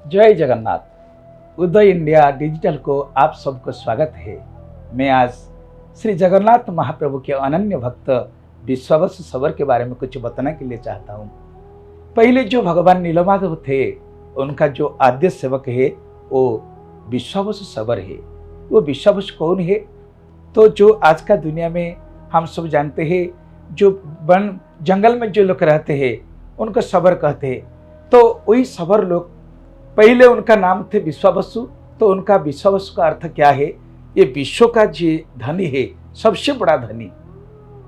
जय जगन्नाथ। उदय India digital को आप सबको स्वागत है। मैं आज श्री जगन्नाथ महाप्रभु के अनन्य भक्त विश्वावसु सबर के बारे में कुछ बताने के लिए चाहता हूँ। पहले जो भगवान नीलमाधव थे उनका जो आद्य सेवक है वो विश्वावसु सबर है। वो विश्वावसु कौन है? तो जो आज का दुनिया में हम सब जानते हैं, जो वन जंगल में जो लोग रहते हैं उनको सबर कहते हैं। तो वही सबर लोग, पहले उनका नाम थे विश्वावसु। तो उनका विश्वावसु का अर्थ क्या है? ये विश्व का जो धनी है, सबसे बड़ा धनी।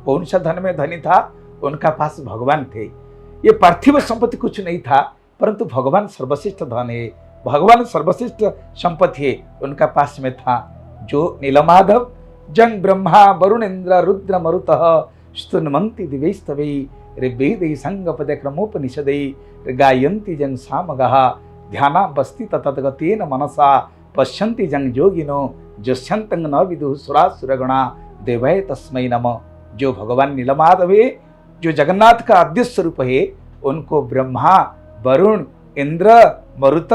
कौन सा धन में धनी था? उनका पास भगवान थे। ये पार्थिव संपत्ति कुछ नहीं था, परंतु भगवान सर्वश्रेष्ठ धन है, भगवान सर्वश्रेष्ठ संपत्ति है, उनका पास में था। जो नीलमाधव जंग ब्रह्मा वरुण इंद्र रुद्र मरुतः स्तुन्वन्ति दिवैस्तवै ऋग्वेदै संगपदे क्रमोपनिषदै गायन्ति जन सामगः ध्याना बस्ति ततगतेन मनसा पश्यन्ति जंग योगिनो जस्यन्तं न विदुः सुरासुरगणा देवै तस्मै नमः। जो भगवान नीलमाधव है, जो जगन्नाथ का आद्य स्वरूप है, उनको ब्रह्मा वरुण इंद्र मरुत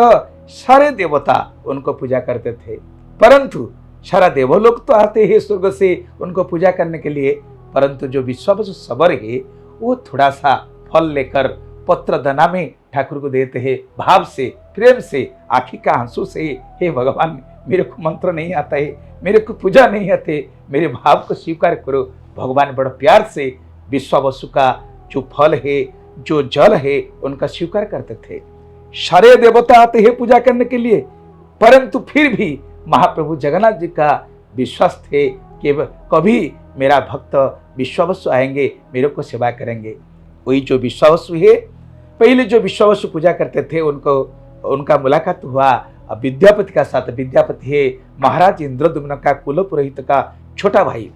सारे देवता उनको पूजा करते थे। परंतु सारा देवलोक तो आते हैं स्वर्ग से उनको पूजा करने के लिए, परंतु जो विश्वावसु सबर है वो थोड़ा सा फल लेकर पत्र दना में ठाकुर को देते हैं, भाव से, प्रेम से, आँखी का आंसू से, हे भगवान मेरे को मंत्र नहीं आता है, मेरे को पूजा नहीं आते, मेरे भाव को स्वीकार करो। भगवान बड़ा प्यार से विश्वावसु का जो फल है, जो जल है, उनका स्वीकार करते थे। सारे देवता आते हैं पूजा करने के लिए, परंतु फिर भी महाप्रभु जगन्नाथ जी का विश्वास थे कि कभी मेरा भक्त विश्वावसु आएंगे, मेरे को सेवा करेंगे। वही जो विश्वावसु है, पहले जो विश्वावसु पूजा करते थे उनका मुलाकात हुआ विद्यापति का साथ। विद्यापति है महाराज इंद्रद्युम्न का कुल पुरोहित का छोटा भाई।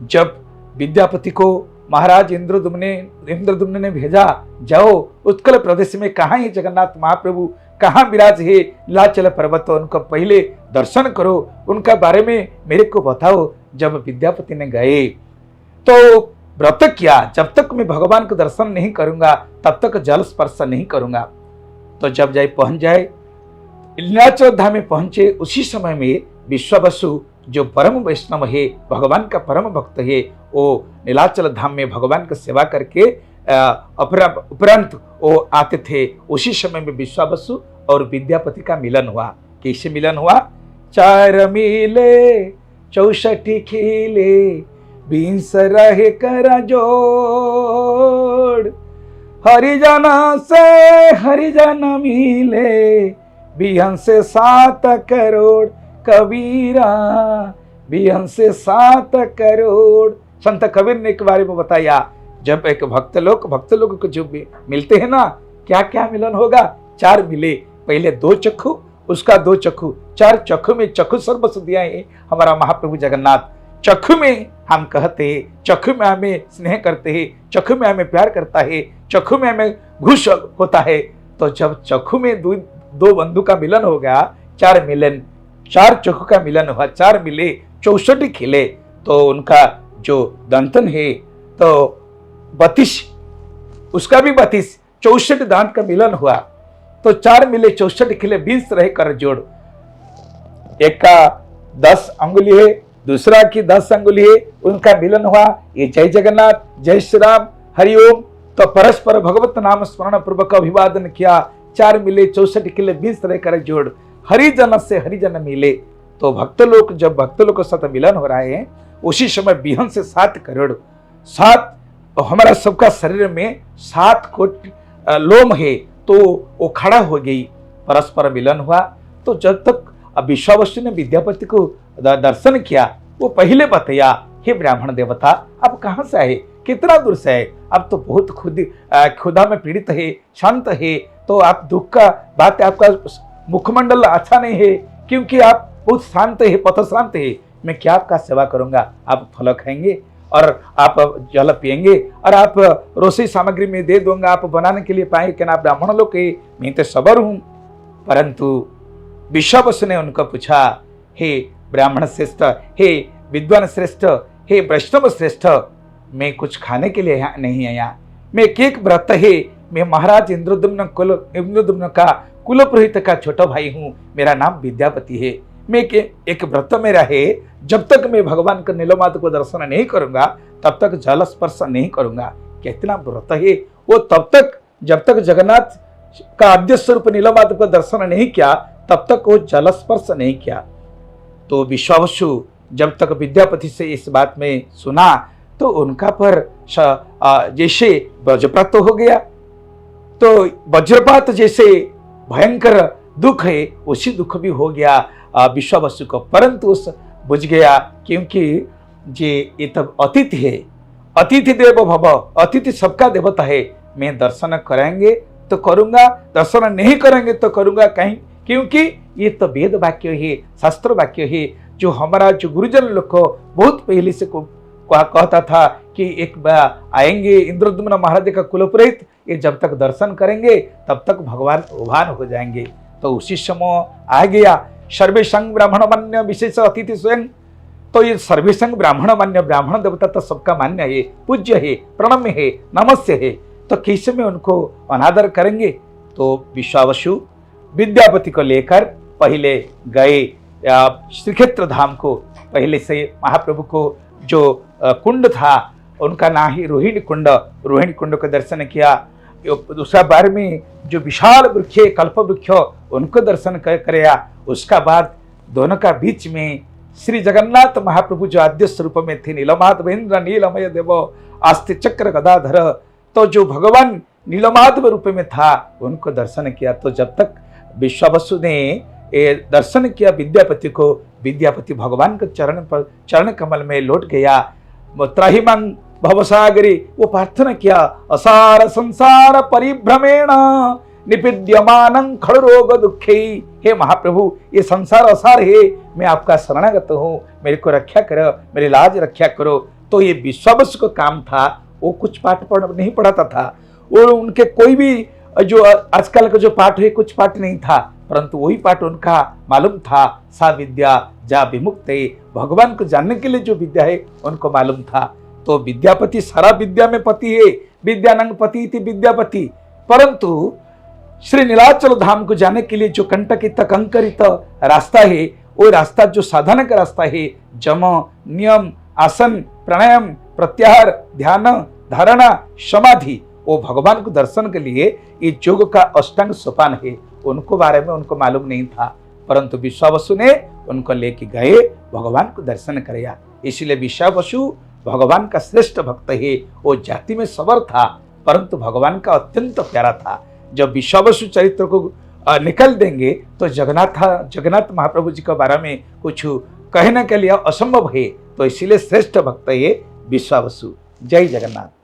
जब विद्यापति को महाराज इंद्रद्युम्न ने भेजा, जाओ उत्कल प्रदेश में कहाँ है जगन्नाथ महाप्रभु, कहाँ विराज है नीलाचल पर्वत, उनको पहले दर्शन करो, उनका बारे में मेरे को बताओ। जब विद्यापति ने गए तो व्रत किया, जब तक मैं भगवान को दर्शन नहीं करूंगा तब तक जल स्पर्श नहीं करूंगा। तो जब पहुंच जाए नीलाचल धाम में पहुंचे, उसी समय में विश्वावसु जो परम वैष्णव है, भगवान का परम भक्त है, वो नीलाचल धाम में भगवान की सेवा करके उपरांत वो आते थे। उसी समय में विश्वावसु और विद्यापति का मिलन हुआ। कैसे मिलन हुआ? 4 मिले 64 खिले 20 रहे कर जोड़, हरिजन से हरिजन मिले 20 से 7 करोड़, कबीरा 20 से 7 करोड़। संत कबीर ने एक बारे में बताया, जब एक भक्त लोग को जो मिलते हैं ना, क्या क्या मिलन होगा? 4 मिले, पहले 2 चक्षु, उसका 2 चक्षु, 4 चक्षु में चक्षु सर्वस्व दिया है हमारा महाप्रभु जगन्नाथ। चक्षु में हम कहते हैं, चक्षु में हमें स्नेह करते हैं, चक्षु में हमें प्यार करता है, चक्षु में हमें घुस होता है। तो जब चक्षु में 2 बंधु का मिलन हो गया, 4 मिलन, 4 चक्षु का मिलन हुआ, 4 मिले 64 खिले। तो उनका जो दंतन है तो 32, उसका भी 32, 64 दांत का मिलन हुआ। तो 4 मिले 64 खिले 20 रहे कर जोड़। एक का 10 अंगुली है, दूसरा की 10 अंगुली है, उनका मिलन हुआ। ये जय जगन्नाथ, जय श्री राम, हरिओम। तो परस्पर भगवत नाम स्मरण पूर्वक अभिवादन किया। 4 मिले 64 खिले 20 रहे कर जोड़, हरिजन से हरिजन मिले। तो भक्त लोग, जब भक्त लोग के साथ मिलन हो रहा है, उसी समय 20 से 7 करोड़, 7 हमारा सबका शरीर में 7 कोटि लोम है, तो वो खड़ा हो गई, परस्पर मिलन हुआ। तो जब तक विश्वावसु ने विद्यापति को दर्शन किया, वो पहले बताया, हे ब्राह्मण देवता, आप कहाँ से आए, कितना दूर से आए? आप तो बहुत खुदा में पीड़ित है, शांत है, तो आप दुख का बात है, आपका मुखमंडल अच्छा नहीं है, क्योंकि आप बहुत शांत है, पथ शांत है। मैं क्या आपका सेवा करूंगा? आप फल खाएंगे और आप जल पिएंगे और आप रोसी सामग्री में दे दूंगा, आप बनाने के लिए पाएंगे कि ना ब्राह्मण लोग के, मैं तो सबर हूं। परंतु विश्वावसु ने उनको पूछा, हे ब्राह्मण श्रेष्ठ, हे विद्वान श्रेष्ठ, हे वैष्णव श्रेष्ठ, मैं कुछ खाने के लिए यहाँ नहीं आया, मैं एक व्रत है, मैं महाराज इंद्रद्युम्न का कुलपुरोहित का छोटा भाई हूँ, मेरा नाम विद्यापति है। मैं एक व्रत मेरा है, जब तक मैं भगवान का नीलमाध को दर्शन नहीं करूंगा तब तक जल स्पर्श नहीं करूंगा। कितना व्रत है वो, तब तक जब तक जगन्नाथ का आद्य स्वरूप नीलमाध को दर्शन नहीं किया तब तक वो जल स्पर्श नहीं किया। तो विश्वावसु जब तक विद्यापति से इस बात में सुना तो उनका पर जैसे वज्रपात हो गया। तो वज्रपात जैसे भयंकर दुख है उसी दुख भी हो गया विश्वावसु को, परंतु उस बुझ गया क्योंकि ये तब अतिथि है, अतिथि देवो भव, अतिथि सबका देवता है। मैं दर्शन करेंगे तो करूंगा, दर्शन नहीं करेंगे तो करूंगा, कहीं क्योंकि ये तो वेद वाक्य है, शास्त्र वाक्य है, जो हमारा जो गुरुजन लोग को बहुत पहले से कहता था कि एक बार आएंगे इंद्रद्युम्न महाराज का कुलपुरोहित, ये जब तक दर्शन करेंगे तब तक भगवान उभान हो जाएंगे। तो उसी समय आ गया सर्वेशंग ब्राह्मण मान्य विशेष अतिथि स्वयं। तो ये सर्वेशंग ब्राह्मण मान्य, ब्राह्मण देवता तो सबका मान्य है, पूज्य है, प्रणम्य है, नमस्य है, तो कैसे में उनको अनादर करेंगे। तो विश्वावसु विद्यापति को लेकर पहले गए श्रीक्षेत्र धाम को। पहले से महाप्रभु को जो कुंड था उनका नाम ही रोहिणी कुंड, रोहिणी कुंड का दर्शन किया। दूसरा बार में जो विशाल वृक्ष कल्प वृक्ष उनको दर्शन कराया। उसका बाद दोनों का बीच में श्री जगन्नाथ महाप्रभु जो आद्य स्वरूप में थे, नीलमाधव इंद्र नीलमय देव आस्ते चक्र गदाधर, तो जो भगवान नीलमाधव रूप में था उनको दर्शन किया। तो जब तक विश्वावसु ने दर्शन किया विद्यापति को, विद्यापति भगवान के चरण कमल में लौट गया। त्राहिमां भवसागरी, वो प्रार्थना किया, असार संसार परिभ्रमेण निपीड्यमानं खड़रोग दुखे। हे महाप्रभु, ये संसार असार है, मैं आपका शरणागत हूँ, मेरे को रक्षा करो, मेरी लाज रक्षा करो। तो ये विश्वावसु का काम था, वो कुछ पाठ नहीं पढ़ाता था, वो उनके कोई भी जो आजकल का जो पाठ है कुछ पाठ नहीं था, परंतु वही पाठ उनका मालूम था। सा विद्या जा विमुक्त, भगवान को जानने के लिए जो विद्या है उनको मालूम था। तो विद्यापति सारा विद्या में पति है, विद्यानंग पति थी विद्यापति, परंतु श्री नीलाचल धाम को जाने के लिए जो कंटकित कंकरित रास्ता है, वो रास्ता जो साधना का रास्ता है, जम नियम आसन प्राणायाम प्रत्याहार ध्यान धारणा समाधि, वो भगवान को दर्शन के लिए ये योग का अष्टांग सोपान है, उनको बारे में उनको मालूम नहीं था, परंतु विश्वावसु ने उनको लेके गए, भगवान को दर्शन कराया। इसलिए विश्वावसु भगवान का श्रेष्ठ भक्त है। वो जाति में सबर था परंतु भगवान का अत्यंत प्यारा था। जब विश्वावसु चरित्र को निकल देंगे तो जगन्नाथ महाप्रभु जी के बारे में कुछ कहने के लिए असंभव है। तो इसीलिए श्रेष्ठ भक्त है विश्वावसु। जय जगन्नाथ।